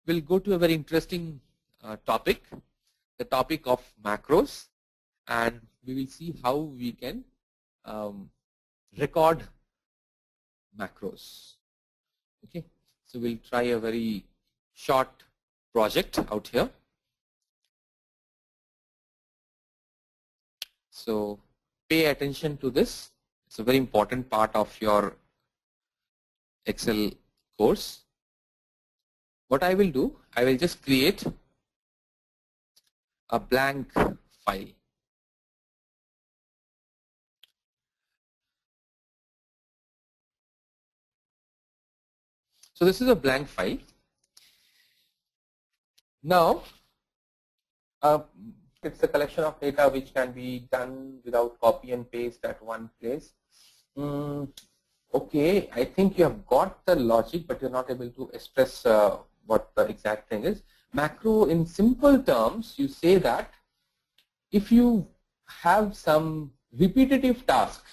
we'll go to a very interesting topic, the topic of macros, and we will see how we can record macros. Okay, so we'll try a very short project out here. So pay attention to this. It's a very important part of your Excel course. What I will do, I will just create a blank file. So this is a blank file. Now, it's a collection of data which can be done without copy and paste at one place. Okay, I think you have got the logic, but you're not able to express what the exact thing is. Macro, in simple terms, you say that if you have some repetitive task,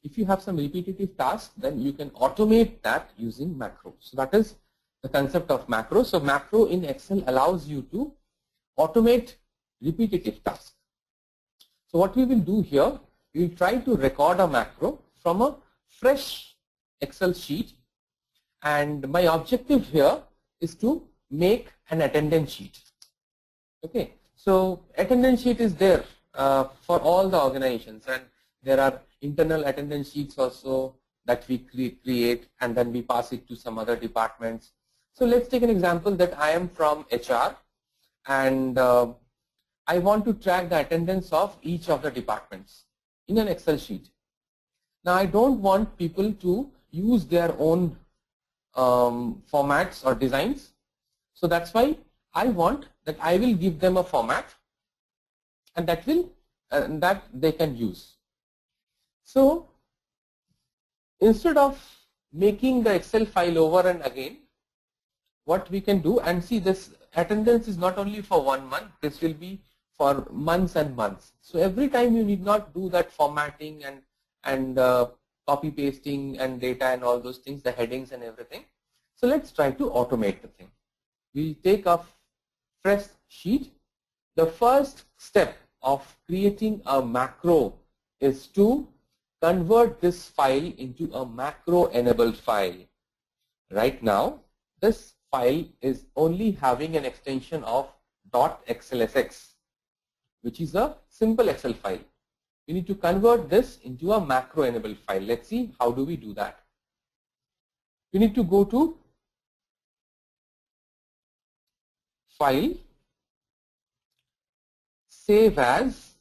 then you can automate that using macro. So that is the concept of macro. So macro in Excel allows you to automate repetitive tasks. So what we will do here, we will try to record a macro from a fresh Excel sheet, and my objective here is to make an attendance sheet. Okay, so attendance sheet is there for all the organizations, and there are internal attendance sheets also that we create, and then we pass it to some other departments. So let's take an example that I am from HR, and I want to track the attendance of each of the departments in an Excel sheet. Now I don't want people to use their own formats or designs. So that's why I want that I will give them a format, and that they can use. So instead of making the Excel file over and again, what we can do, and see, this attendance is not only for 1 month, this will be for months and months. So every time you need not do that formatting and copy pasting and data and all those things, the headings and everything. So let's try to automate the thing. We'll take a fresh sheet. The first step of creating a macro is to convert this file into a macro enabled file. Right now, this file is only having an extension of .xlsx, which is a simple Excel file. We need to convert this into a macro enabled file. Let's see how do we do that. We need to go to File, Save As,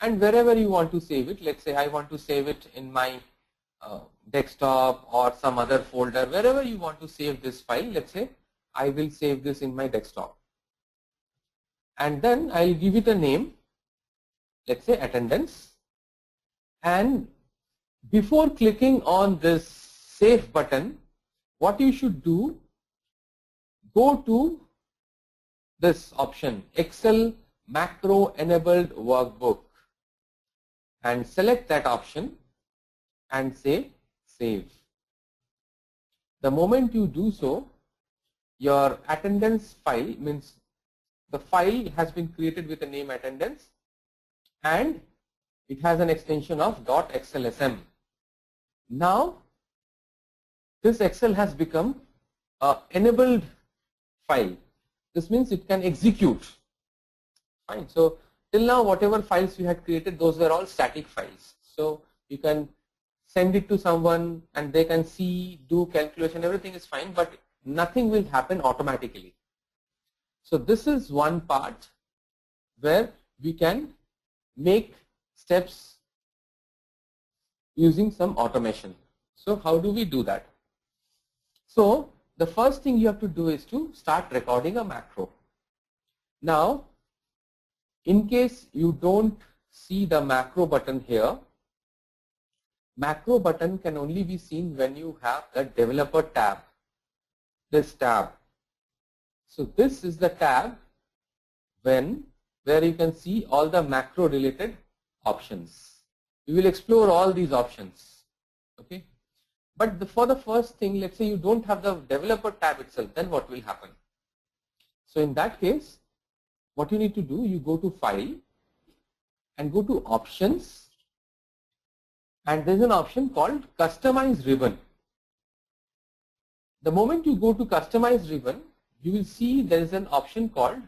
and wherever you want to save it. Let's say I want to save it in my desktop or some other folder, wherever you want to save this file. Let's say I will save this in my desktop, and then I'll give it a name. Let's say attendance, and before clicking on this save button, what you should do, go to this option, Excel Macro Enabled Workbook, and select that option and say save. The moment you do so, your attendance file, means the file has been created with the name attendance, and it has an extension of .xlsm. Now this Excel has become an enabled file. This means it can execute. Fine. So till now, whatever files you had created, those were all static files. So you can send it to someone and they can see, do calculation, everything is fine, but nothing will happen automatically. So this is one part where we can make steps using some automation. So how do we do that? So the first thing you have to do is to start recording a macro. Now, in case you don't see the macro button here, macro button can only be seen when you have the developer tab, this tab. So this is the tab where you can see all the macro related options. We will explore all these options. Okay. But for the first thing, let's say you don't have the developer tab itself, then what will happen? So in that case, what you need to do, you go to File and go to Options, and there's an option called Customize Ribbon. The moment you go to Customize Ribbon, you will see there is an option called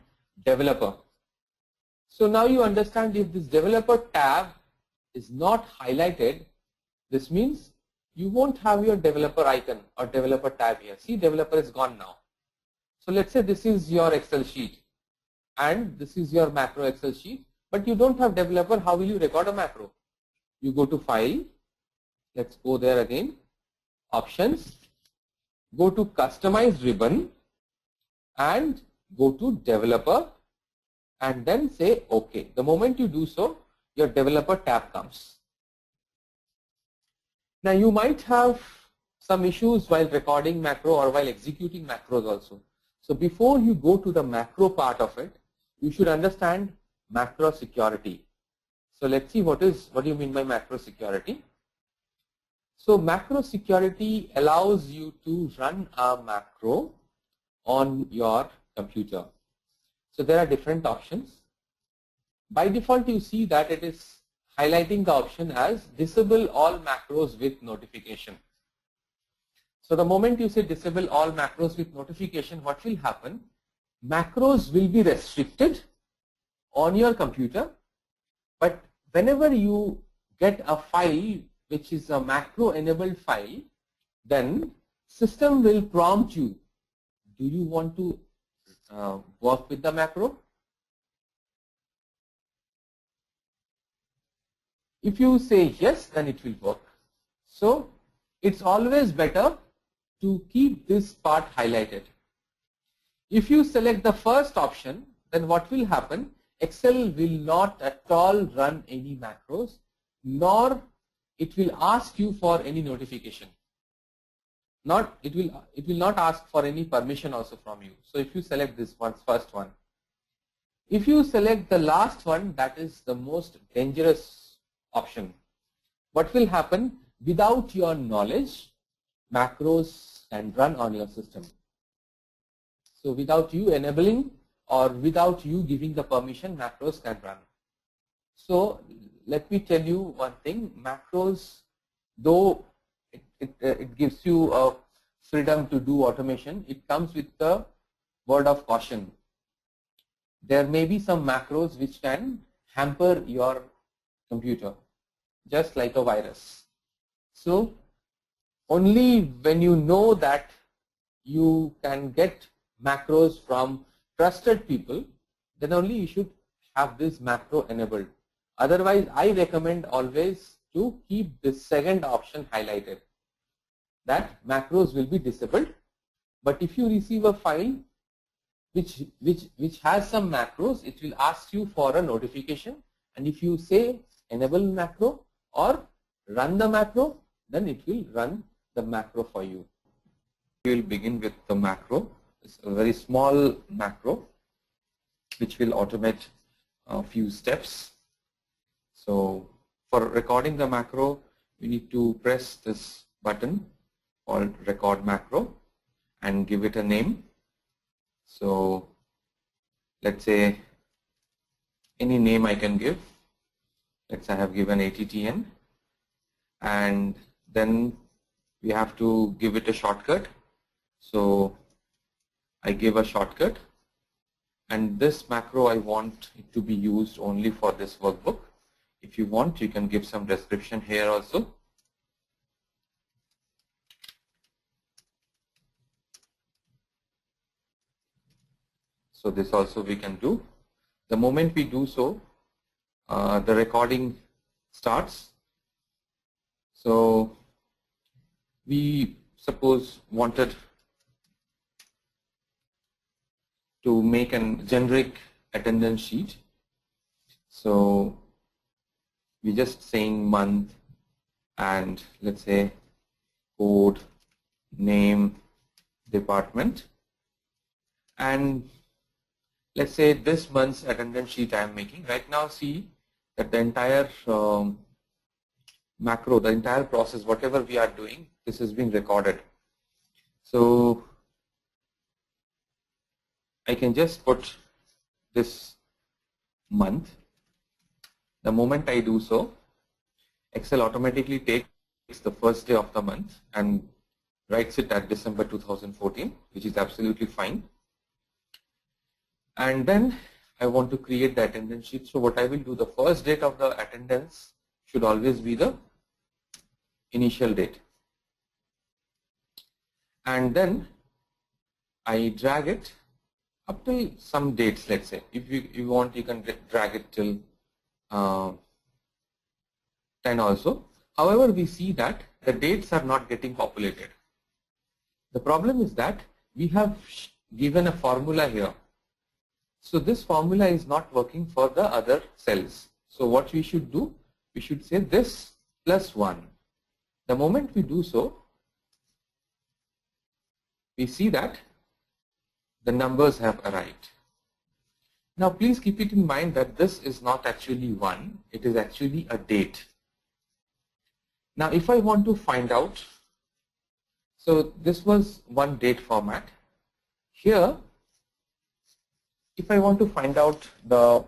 Developer. So now you understand, if this Developer tab is not highlighted, this means you won't have your developer icon or developer tab here. See, developer is gone now. So let's say this is your Excel sheet and this is your macro Excel sheet, but you don't have developer. How will you record a macro? You go to File, let's go there again, Options, go to Customize Ribbon and go to Developer and then say OK. The moment you do so, your developer tab comes. Now you might have some issues while recording macro or while executing macros also. So before you go to the macro part of it, you should understand macro security. So let's see what do you mean by macro security. So macro security allows you to run a macro on your computer. So there are different options. By default, you see that it is highlighting the option as disable all macros with notification. So the moment you say disable all macros with notification, what will happen? Macros will be restricted on your computer, but whenever you get a file which is a macro enabled file, then system will prompt you, do you want to work with the macro? If you say yes, then it will work. So it's always better to keep this part highlighted. If you select the first option, then what will happen? Excel will not at all run any macros, nor it will ask you for any notification. It will not ask for any permission also from you. So if you select this one, first one. If you select the last one, that is the most dangerous option. What will happen? Without your knowledge, macros can run on your system. So without you enabling or without you giving the permission, macros can run. So let me tell you one thing, macros, though it gives you a freedom to do automation, it comes with the word of caution. There may be some macros which can hamper your computer, just like a virus. So only when you know that you can get macros from trusted people, then only you should have this macro enabled. Otherwise, I recommend always to keep this second option highlighted, that macros will be disabled. But if you receive a file which has some macros, it will ask you for a notification, and if you say enable macro or run the macro, then it will run the macro for you. We will begin with the macro. It's a very small macro which will automate a few steps. So for recording the macro, we need to press this button called record macro and give it a name. So let's say any name I can give. Let's say I have given ATTN, and then we have to give it a shortcut. So I give a shortcut, and this macro I want it to be used only for this workbook. If you want, you can give some description here also. So this also we can do. The moment we do so, the recording starts. So we suppose wanted to make a generic attendance sheet. So we just saying month and let's say code, name, department, and let's say this month's attendance sheet I am making. Right now see that the entire macro, the entire process, whatever we are doing, this is being recorded. So I can just put this month. The moment I do so, Excel automatically takes the first day of the month and writes it at December 2014, which is absolutely fine. And then I want to create the attendance sheet. So what I will do, the first date of the attendance should always be the initial date. And then I drag it up till some dates, let's say. If you want, you can drag it till 10 also. However, we see that the dates are not getting populated. The problem is that we have given a formula here. So this formula is not working for the other cells. So what we should do, we should say this plus 1. The moment we do so, we see that the numbers have arrived. Now please keep it in mind that this is not actually 1, it is actually a date. Now if I want to find out, so this was one date format. Here, if I want to find out the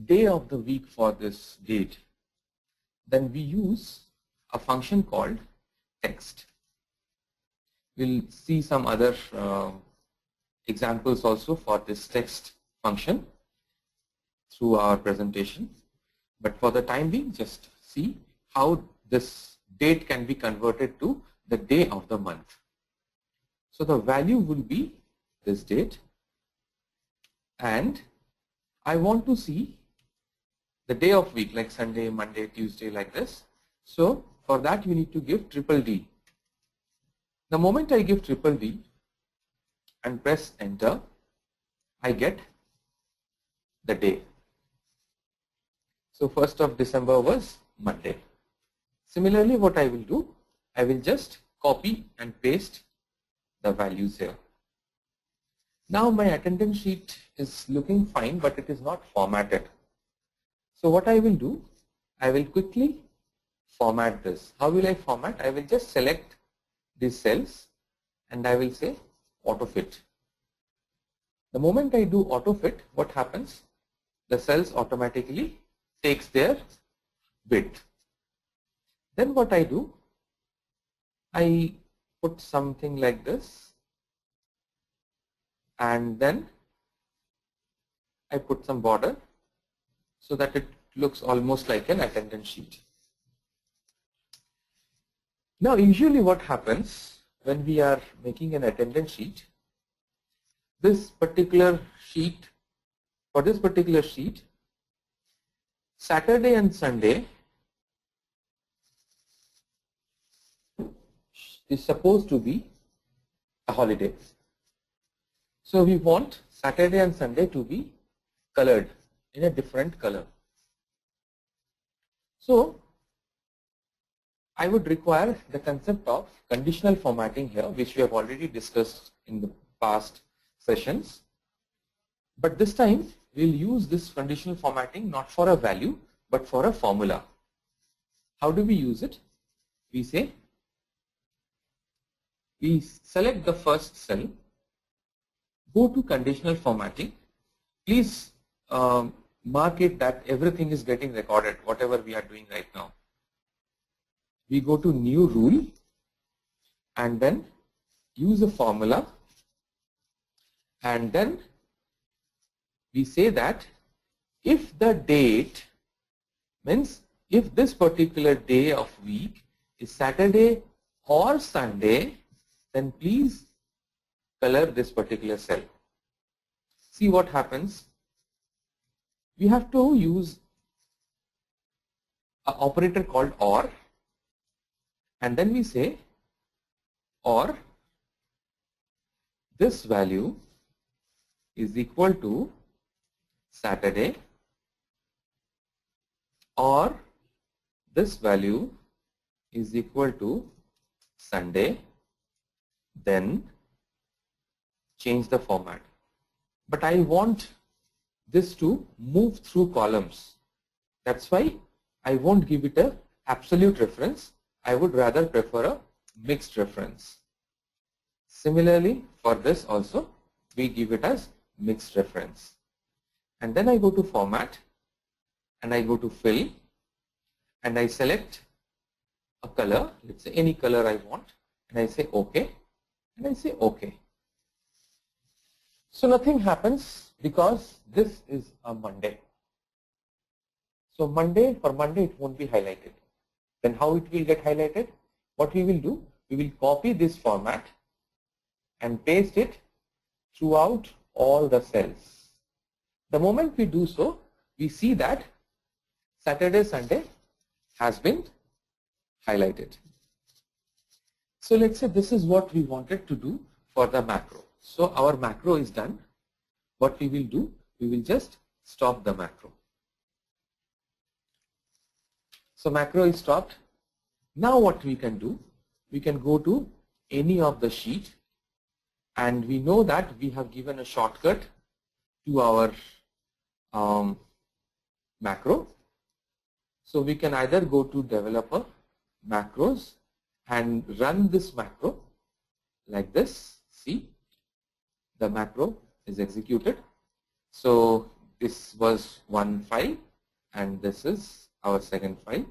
day of the week for this date, then we use a function called text. We'll see some other examples also for this text function through our presentation. But for the time being, just see how this date can be converted to the day of the month. So the value will be this date, and I want to see the day of week like Sunday, Monday, Tuesday, like this. So for that you need to give D. The moment I give D and press enter, I get the day. So 1st of December was Monday. Similarly, what I will do, I will just copy and paste the values here. Now my attendance sheet is looking fine, but it is not formatted. So what I will do, I will quickly format this. How will I format? I will just select these cells and I will say autofit. The moment I do autofit, what happens? The cells automatically takes their width. Then what I do, I put something like this, and then I put some border so that it looks almost like an attendance sheet. Now usually what happens when we are making an attendance sheet, this particular sheet, for this particular sheet, Saturday and Sunday is supposed to be a holiday. So we want Saturday and Sunday to be colored in a different color. So I would require the concept of conditional formatting here, which we have already discussed in the past sessions. But this time we'll use this conditional formatting not for a value but for a formula. How do we use it? We say, we select the first cell, go to conditional formatting. Please mark it that everything is getting recorded, whatever we are doing right now. We go to new rule and then use a formula, and then we say that if the date means if this particular day of week is Saturday or Sunday, then please color this particular cell. See what happens. We have to use an operator called OR, and then we say or this value is equal to Saturday, or this value is equal to Sunday, then change the format. But I want this to move through columns. That's why I won't give it an absolute reference. I would rather prefer a mixed reference. Similarly, for this also, we give it as mixed reference. And then I go to format and I go to fill and I select a color, let's say any color I want, and I say OK, and I say OK. So nothing happens because this is a Monday. So for Monday it won't be highlighted. Then how it will get highlighted? What we will do, we will copy this format and paste it throughout all the cells. The moment we do so, we see that Saturday, Sunday has been highlighted. So let's say this is what we wanted to do for the macro. So our macro is done. What we will do, we will just stop the macro. So macro is stopped. Now what we can do, we can go to any of the sheet, and we know that we have given a shortcut to our macro. So we can either go to developer, macros, and run this macro like this. See, the macro is executed. So this was one file and this is our second file.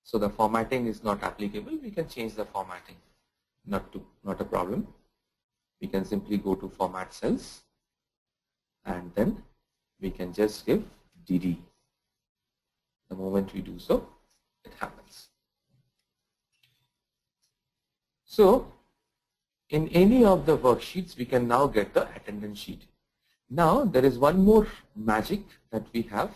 So the formatting is not applicable. We can change the formatting. Not a problem. We can simply go to format cells and then we can just give DD. The moment we do so, it happens. So in any of the worksheets, we can now get the attendance sheet. Now there is one more magic that we have.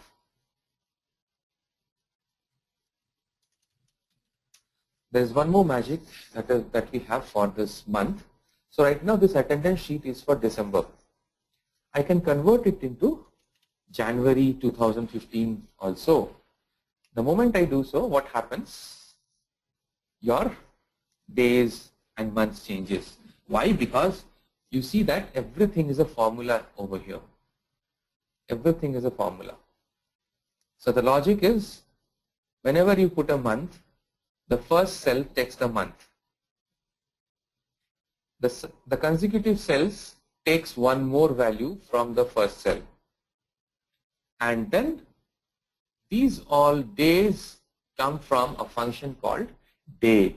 There is one more magic that we have for this month. So right now this attendance sheet is for December. I can convert it into January 2015 also. The moment I do so, what happens? Your days and months changes. Why? Because you see that everything is a formula over here. Everything is a formula. So the logic is, whenever you put a month, the first cell takes the month. The consecutive cells takes one more value from the first cell. And then these all days come from a function called day.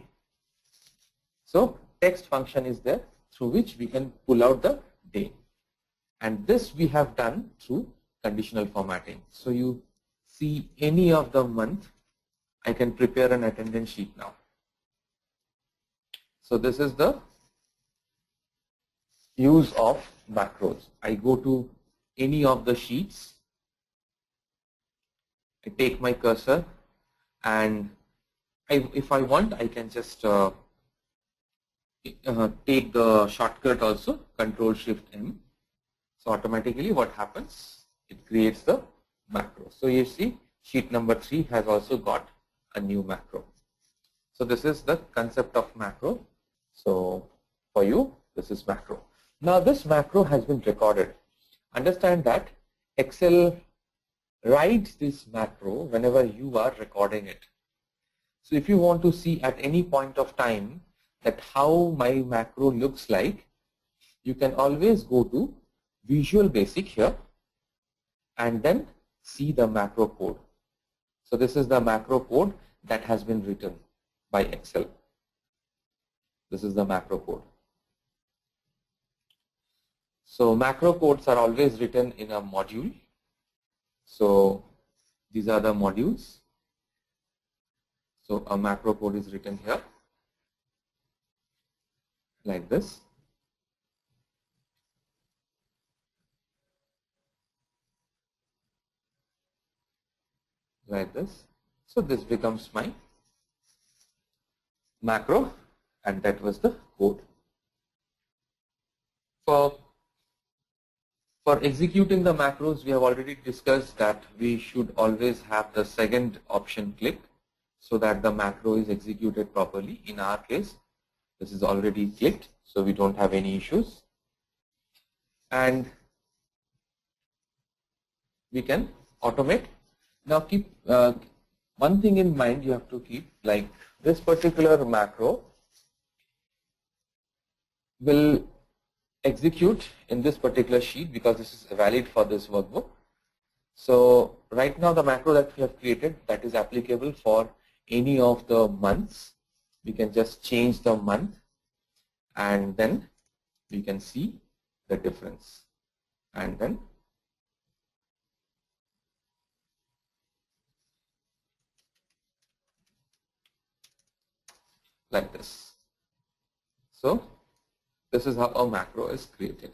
So text function is there through which we can pull out the day. And this we have done through conditional formatting. So you see any of the month, I can prepare an attendance sheet now. So this is the use of macros. I go to any of the sheets, I take my cursor, and if I want, I can just take the shortcut also, Control-Shift-M. So automatically what happens? It creates the macro. So you see sheet number 3 has also got a new macro. So this is the concept of macro. So for you, this is macro. Now this macro has been recorded. Understand that Excel writes this macro whenever you are recording it. So if you want to see at any point of time that how my macro looks like, you can always go to Visual Basic here and then see the macro code. So this is the macro code that has been written by Excel. This is the macro code. So macro codes are always written in a module. So these are the modules. So a macro code is written here like this. Like this. So this becomes my macro, and that was the code. For executing the macros, we have already discussed that we should always have the second option clicked so that the macro is executed properly. In our case, this is already clicked, so we don't have any issues. And we can automate. Now keep one thing in mind you have to keep, like this particular macro will execute in this particular sheet because this is valid for this workbook. So right now the macro that we have created, that is applicable for any of the months. We can just change the month and then we can see the difference. And then like this. So this is how a macro is created.